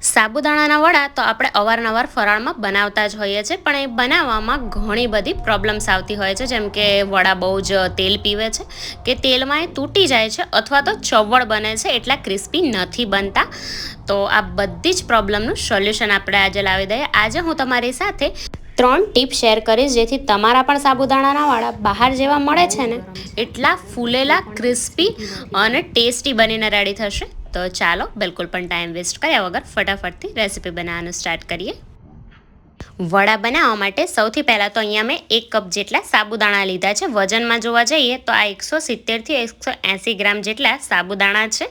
સાબુદાણાના વડા તો આપણે અવારનવાર ફરાળમાં બનાવતા જ હોઈએ છીએ, પણ એ બનાવવામાં ઘણી બધી પ્રોબ્લેમ્સ આવતી હોય છે, જેમ કે વડા બહુ જ તેલ પીવે છે કે તેલમાં એ તૂટી જાય છે, અથવા તો ચવળ બને છે, એટલા ક્રિસ્પી નથી બનતા. તો આ બધી જ પ્રોબ્લેમનું સોલ્યુશન આપણે આજે લાવી દઈએ. આજે હું તમારી સાથે 3 ટીપ શેર કરીશ, જેથી તમારા પણ સાબુદાણાના વડા બહાર જેવા મળે છે ને એટલા ફૂલેલા, ક્રિસ્પી અને ટેસ્ટી બનીને રેડી થશે. તો ચાલો બિલકુલ પણ ટાઈમ વેસ્ટ કર્યા વગર ફટાફટથી રેસીપી બનાવવાનું સ્ટાર્ટ કરીએ. વડા બનાવવા માટે સૌથી પહેલાં તો અહીંયા મેં 1 કપ જેટલા સાબુદાણા લીધા છે. વજનમાં જોવા જઈએ તો આ 170થી 180 ગ્રામ જેટલા સાબુદાણા છે.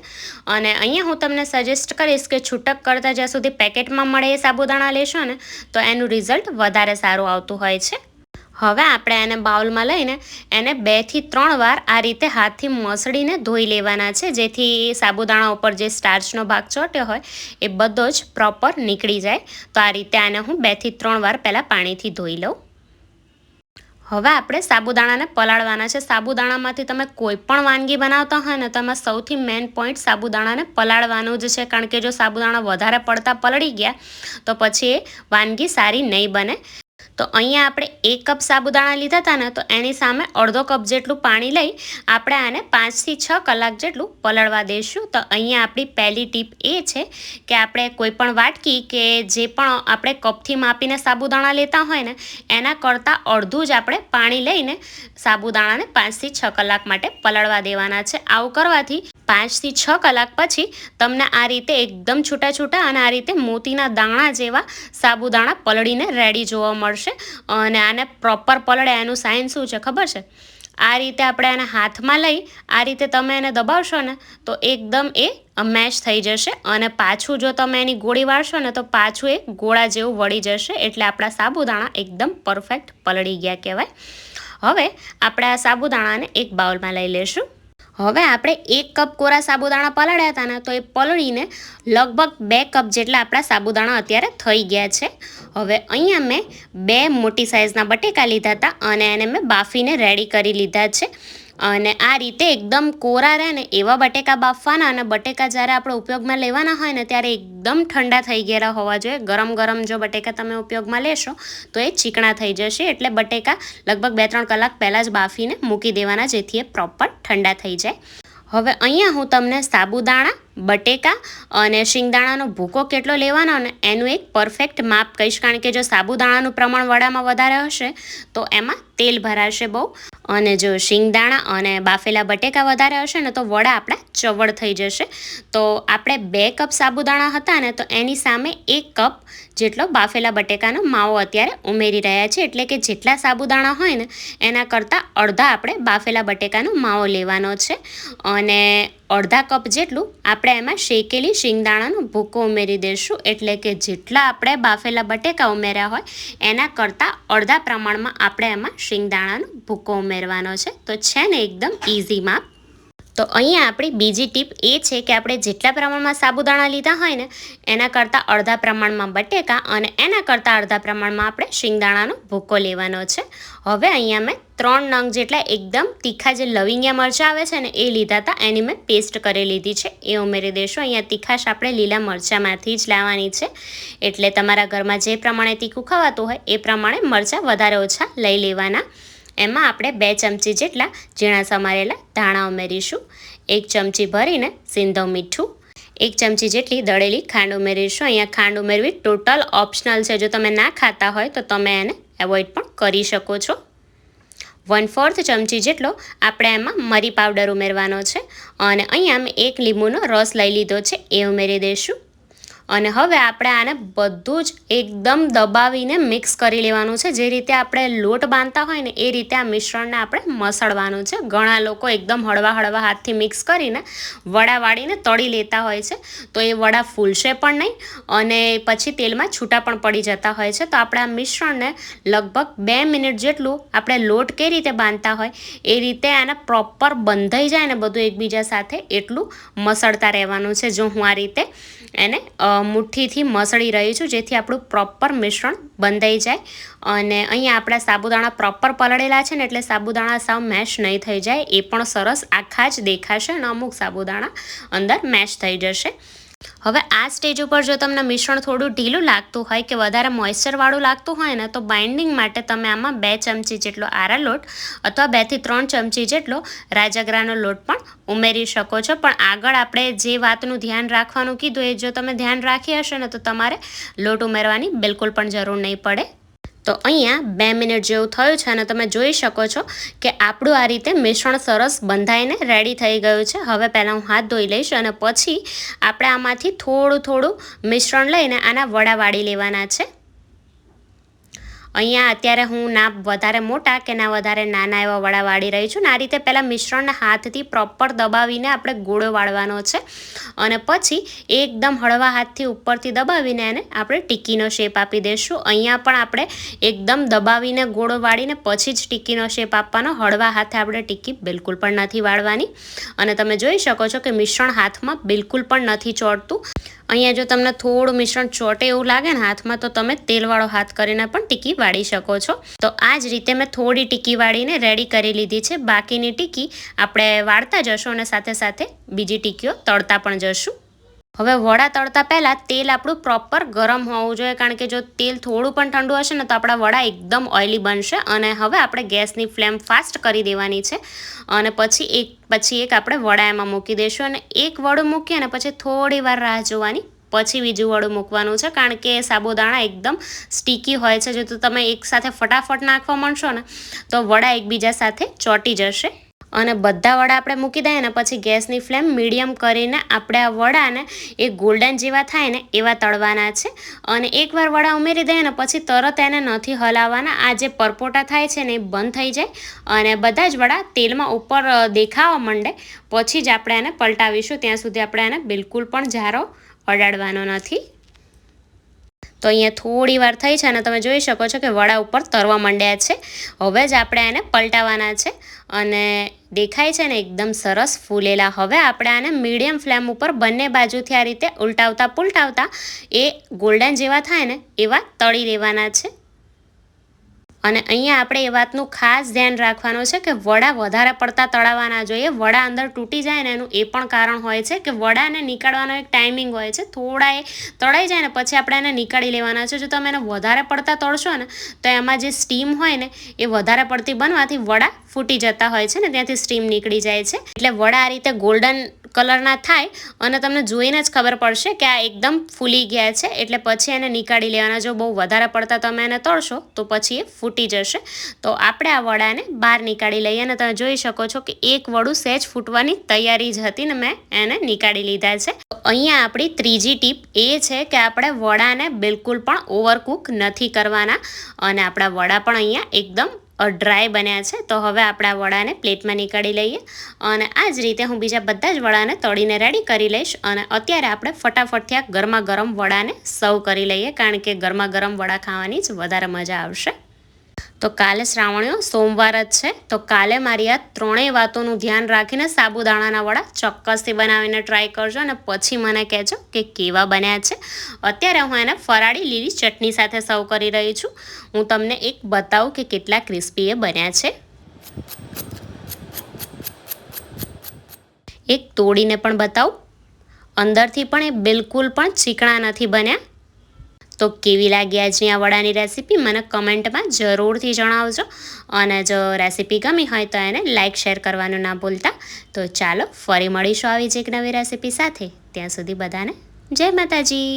અને અહીંયા હું તમને સજેસ્ટ કરીશ કે છૂટક કરતાં જ્યાં સુધી પેકેટમાં મળે એ સાબુદાણા લેશો ને તો એનું રિઝલ્ટ વધારે સારું આવતું હોય છે. હવે આપણે એને બાઉલમાં લઈને એને 2 થી 3 વાર આ રીતે હાથથી મસળીને ધોઈ લેવાના છે, જેથી સાબુદાણા ઉપર જે સ્ટાર્ચનો ભાગ ચોટ્યો હોય એ બધો જ પ્રોપર નીકળી જાય. તો આ રીતે આને હું 2 થી 3 વાર પહેલાં પાણીથી ધોઈ લઉં. હવે આપણે સાબુદાણાને પલાળવાના છે. સાબુદાણામાંથી તમે કોઈ પણ વાનગી બનાવતા હોય ને તો એમાં સૌથી મેઇન પોઈન્ટ સાબુદાણાને પલાળવાનું જ છે, કારણ કે જો સાબુદાણા વધારે પડતા પલળી ગયા તો પછી એ વાનગી સારી નહીં બને. તો અહીંયા આપણે 1 કપ સાબુદાણા લીધા હતા ને, તો એની સામે અડધો કપ જેટલું પાણી લઈ આપણે આને 5 થી 6 કલાક જેટલું પલળવા દઈશું. તો અહીંયા આપણી પહેલી ટીપ એ છે કે આપણે કોઈ પણ વાટકી કે જે પણ આપણે કપથી માપીને સાબુદાણા લેતા હોય ને એના કરતાં અડધું જ આપણે પાણી લઈને સાબુદાણાને 5 થી 6 કલાક માટે પલળવા દેવાના છે. આવું કરવાથી 5 થી 6 કલાક પછી તમને આ રીતે એકદમ છૂટા છૂટા અને આ રીતે મોતીના દાણા જેવા સાબુદાણા પલળીને રેડી જોવા મળશે. અને આને પ્રોપર પલળે એનું સાઇન શું છે ખબર છે? આ રીતે આપણે આને હાથમાં લઈ આ રીતે તમે એને દબાવશો ને તો એકદમ એ મેશ થઈ જશે, અને પાછું જો તમે એની ગોળી વાળશો ને તો પાછું એ ગોળા જેવું વળી જશે. એટલે આપણા સાબુદાણા એકદમ પરફેક્ટ પલળી ગયા કહેવાય. હવે આપણે આ સાબુદાણાને એક બાઉલમાં લઈ લેશું. હવે આપણે 1 કપ કોરા સાબુદાણા પલાળ્યા હતા ને તો એ પલળીને લગભગ 2 કપ જેટલા આપણા સાબુદાણા અત્યારે થઈ ગયા છે. હવે અહીંયા મેં 2 મોટી સાઇઝના બટેકા લીધા હતા અને એને મેં બાફીને રેડી કરી લીધા છે. અને આ રીતે એકદમ કોરા રહે ને એવા બટેકા બાફવાના, અને બટેકા જ્યારે આપણે ઉપયોગમાં લેવાના હોય ને ત્યારે એકદમ ઠંડા થઈ ગયેલા હોવા જોઈએ. ગરમ ગરમ જો બટેકા તમે ઉપયોગમાં લેશો તો એ ચીકણા થઈ જશે. એટલે બટેકા લગભગ 2-3 કલાક પહેલાં જ બાફીને મૂકી દેવાના, જેથી એ પ્રોપર ઠંડા થઈ જાય. હવે અહીંયા હું તમને સાબુદાણા, બટેકા અને શિંગદાણાનો ભૂકો કેટલો લેવાનો ને એનું એક પરફેક્ટ માપ કહીશ, કારણ કે જો સાબુદાણાનું પ્રમાણ વડામાં વધારે હશે તો એમાં તેલ ભરાશે બહુ, અને જો શિંગદાણા અને બાફેલા બટેકા વધારે હશે ને તો વડા આપણા ચવળ થઈ જશે. તો આપણે 2 કપ સાબુદાણા હતા ને તો એની સામે 1 કપ જેટલો બાફેલા બટેકાનો માવો અત્યારે ઉમેરી રહ્યા છે. એટલે કે જેટલા સાબુદાણા હોય ને એના કરતાં અડધા આપણે બાફેલા બટેકાનો માવો લેવાનો છે. અને અડધા કપ જેટલું આપણે એમાં શેકેલી શિંગદાણાનો ભૂકો ઉમેરી દઈશું. એટલે કે જેટલા આપણે બાફેલા બટેકા ઉમેર્યા હોય એના કરતાં અડધા પ્રમાણમાં આપણે એમાં શિંગદાણાનો ભૂકો ઉમેરવાનો છે. તો છે ને એકદમ ઇઝી માપ. તો અહીંયા આપણી બીજી ટીપ એ છે કે આપણે જેટલા પ્રમાણમાં સાબુદાણા લીધા હોય ને એના કરતાં અડધા પ્રમાણમાં બટેકા અને એના કરતાં અડધા પ્રમાણમાં આપણે શિંગદાણાનો ભૂકો લેવાનો છે. હવે અહીંયા મેં 3 નંગ જેટલા એકદમ તીખા જે લવિંગિયા મરચાં આવે છે ને એ લીધા હતા, એની મેં પેસ્ટ કરી લીધી છે, એ ઉમેરી દઈશું. અહીંયા તીખાશ આપણે લીલા મરચાંમાંથી જ લાવવાની છે. એટલે તમારા ઘરમાં જે પ્રમાણે તીખું ખવાતું હોય એ પ્રમાણે મરચાં વધારે ઓછા લઈ લેવાના. એમાં આપણે 2 ચમચી જેટલા ઝીણા સમારેલા ધાણા ઉમેરીશું. 1 ચમચી ભરીને સિંધવ મીઠું, 1 ચમચી જેટલી દળેલી ખાંડ ઉમેરીશું. અહીંયા ખાંડ ઉમેરવી ટોટલ ઓપ્શનલ છે. જો તમે ના ખાતા હોય તો તમે એને એવોઇડ પણ કરી શકો છો. 1/4 ચમચી જેટલો આપણે એમાં મરી પાવડર ઉમેરવાનો છે. અને અહીંયા અમે 1 લીંબુનો રસ લઈ લીધો છે, એ ઉમેરી દઈશું. અને હવે આપણે આને બધું જ એકદમ દબાવીને મિક્સ કરી લેવાનું છે. જે રીતે આપણે લોટ બાંધતા હોય ને એ રીતે આ મિશ્રણને આપણે મસળવાનું છે. ઘણા લોકો એકદમ હળવા હળવા હાથથી મિક્સ કરીને વડા વાળીને તળી લેતા હોય છે, તો એ વડા ફૂલશે પણ નહીં અને પછી તેલમાં છૂટા પણ પડી જતા હોય છે. તો આપણે આ મિશ્રણને લગભગ 2 મિનિટ જેટલું આપણે લોટ કઈ રીતે બાંધતા હોય એ રીતે આને પ્રોપર બંધાઈ જાય ને બધું એકબીજા સાથે એટલું મસળતા રહેવાનું છે. જો હું આ રીતે એને મુઠ્ઠીથી મસળી રહી છું, જેથી આપણું પ્રોપર મિશ્રણ બંધાઈ જાય. અને અહીંયા આપણા સાબુદાણા પ્રોપર પલળેલા છે ને એટલે સાબુદાણા સાવ મેશ નહીં થઈ જાય, એ પણ સરસ આખા જ દેખાશે અને અમુક સાબુદાણા અંદર મેશ થઈ જશે. હવે આ સ્ટેજ ઉપર જો તમને મિશ્રણ થોડું ઢીલું લાગતું હોય કે વધારે મોઇશ્ચરવાળું લાગતું હોય ને, તો બાઇન્ડિંગ માટે તમે આમાં 2 ચમચી જેટલો આરા લોટ અથવા 2 થી 3 ચમચી જેટલો રાજગરાનો લોટ પણ ઉમેરી શકો છો. પણ આગળ આપણે જે વાતનું ધ્યાન રાખવાનું કીધું એ જો તમે ધ્યાન રાખી હશે ને, તો તમારે લોટ ઉમેરવાની બિલકુલ પણ જરૂર નહીં પડે. તો અહીંયા 2 મિનિટ જેવું થયું છે અને તમે જોઈ શકો છો કે આપણું આ રીતે મિશ્રણ સરસ બંધાઈને રેડી થઈ ગયું છે. હવે પહેલાં હું હાથ ધોઈ લઈશ અને પછી આપણે આમાંથી થોડું મિશ્રણ લઈને આના વડા વાળી લેવાના છે. અહીંયા અત્યારે હું ના વધારે મોટા કે ના વધારે નાના એવા વડા વાળી રહી છું. આ રીતે પહેલાં મિશ્રણને હાથથી પ્રોપર દબાવીને આપણે ગોળો વાળવાનો છે અને પછી એકદમ હળવા હાથથી ઉપરથી દબાવીને એને આપણે ટીકીનો શેપ આપી દઈશું. અહીંયા પણ આપણે એકદમ દબાવીને ગોળો વાળીને પછી જ ટીકીનો શેપ આપવાનો. હળવા હાથે આપણે ટીકી બિલકુલ પણ નથી વાળવાની. અને તમે જોઈ શકો છો કે મિશ્રણ હાથમાં બિલકુલ પણ નથી ચોંટતું. અહીંયા જો તમને થોડું મિશ્રણ ચોટે એવું લાગે ને હાથમાં, તો તમે તેલવાળો હાથ કરીને પણ ટીકી વાળી શકો છો. તો આ જ રીતે મેં થોડી ટીકી વાળીને રેડી કરી લીધી છે. બાકીની ટીકી આપણે વાળતા જશું અને સાથે સાથે બીજી ટીકીઓ તળતા પણ જશું. હવે વડા તળતા પહેલાં તેલ આપણું પ્રોપર ગરમ હોવું જોઈએ, કારણ કે જો તેલ થોડું પણ ઠંડુ હશે ને તો આપણા વડા એકદમ ઓઇલી બનશે. અને હવે આપણે ગેસની ફ્લેમ ફાસ્ટ કરી દેવાની છે અને પછી એક આપણે વડા એમાં મૂકી દઈશું અને એક વડું મૂકી અને પછી થોડી વાર રાહ જોવાની, પછી બીજું વડું મૂકવાનું છે. કારણ કે સાબુદાણા એકદમ સ્ટીકી હોય છે. જો તો તમે એકસાથે ફટાફટ નાખવા માંડશો ને તો વડા એકબીજા સાથે ચોંટી જશે. અને બધા વડા આપણે મૂકી દઈએ ને પછી ગેસની ફ્લેમ મીડિયમ કરીને આપણે આ વડાને એ ગોલ્ડન જેવા થાય ને એવા તળવાના છે. અને એકવાર વડા ઉમેરી દઈએ ને પછી તરત એને નથી હલાવવાના. આ જે પરપોટા થાય છે ને એ બંધ થઈ જાય અને બધા જ વડા તેલમાં ઉપર દેખાવા માંડે પછી જ આપણે એને પલટાવીશું. ત્યાં સુધી આપણે એને બિલકુલ પણ જારો અડાડવાનો નથી. તો અહીંયા થોડી વાર થઈ છે અને તમે જોઈ શકો છો કે વડા ઉપર તરવા માંડ્યા છે. હવે જ આપણે એને પલટાવવાના છે અને દેખાય છે ને એકદમ સરસ ફૂલેલા. હવે આપણે આને મીડિયમ ફ્લેમ ઉપર બંને બાજુથી આ રીતે ઉલટાવતા પુલટાવતા એ ગોલ્ડન જેવા થાય ને એવા તળી લેવાના છે. અને અહીંયા આપણે એ વાતનું ખાસ ધ્યાન રાખવાનું છે કે વડા વધારે પડતા તળાવવા જોઈએ. વડા અંદર તૂટી જાય ને એનું એ પણ કારણ હોય છે કે વડાને નીકાળવાનો એક ટાઈમિંગ હોય છે. થોડા એ તળાઈ જાય ને પછી આપણે એને નીકાળી લેવાના છે. જો તમે એને વધારે પડતા તળશો ને તો એમાં જે સ્ટીમ હોય ને એ વધારે પડતી બનવાથી વડા ફૂટી જતા હોય છે ને ત્યાંથી સ્ટીમ નીકળી જાય છે. એટલે વડા આ રીતે ગોલ્ડન કલરના થાય અને તમને જોઈને જ ખબર પડશે કે આ એકદમ ફૂલી ગયા છે. એટલે પછી એને નીકાળી લેવાના. જો બહુ વધારે પડતા તમે એને તળશો તો પછી એ ફૂટી જશે. તો આપણે આ વડાને બહાર નીકાળી લઈએ અને તમે જોઈ શકો છો કે એક વડું સહેજ ફૂટવાની તૈયારી જ હતી ને મેં એને નીકાળી લીધા છે. અહીંયા આપણી ત્રીજી ટીપ એ છે કે આપણે વડાને બિલકુલ પણ ઓવરકુક નથી કરવાના અને આપણા વડા પણ અહીંયા એકદમ ડ્રાય બન્યા છે. તો હવે આપણે આ વડાને પ્લેટમાં નીકાળી લઈએ અને આ જ રીતે હું બીજા બધા જ વડાને તળીને રેડી કરી લઈશ. અને અત્યારે આપણે ફટાફટથી આ ગરમા ગરમ વડાને સર્વ કરી લઈએ, કારણ કે ગરમા ગરમ વડા ખાવાની જ વધારે મજા આવશે. તો કાલે શ્રાવણીઓ સોમવાર જ છે. તો કાલે મારી આ ત્રણેય વાતોનું ધ્યાન રાખીને સાબુદાણાના વડા ચોક્કસથી બનાવીને ટ્રાય કરજો અને પછી મને કહેજો કે કેવા બન્યા છે. અત્યારે હું એને ફરાળી લીલી ચટણી સાથે સર્વ કરી રહી છું. હું તમને એક બતાવું કે કેટલા ક્રિસ્પી એ બન્યા છે. એક તોડીને પણ બતાવું. અંદરથી પણ એ બિલકુલ પણ ચીકણા નથી બન્યા. તો કેવી લાગી આજની આ વડાની રેસીપી મને કમેન્ટમાં જરૂરથી જણાવજો. અને જો રેસીપી ગમી હોય તો એને લાઇક શેર કરવાનું ના ભૂલતા. તો ચાલો ફરી મળીશું આવી જ એક નવી રેસીપી સાથે. ત્યાં સુધી બધાને જય માતાજી.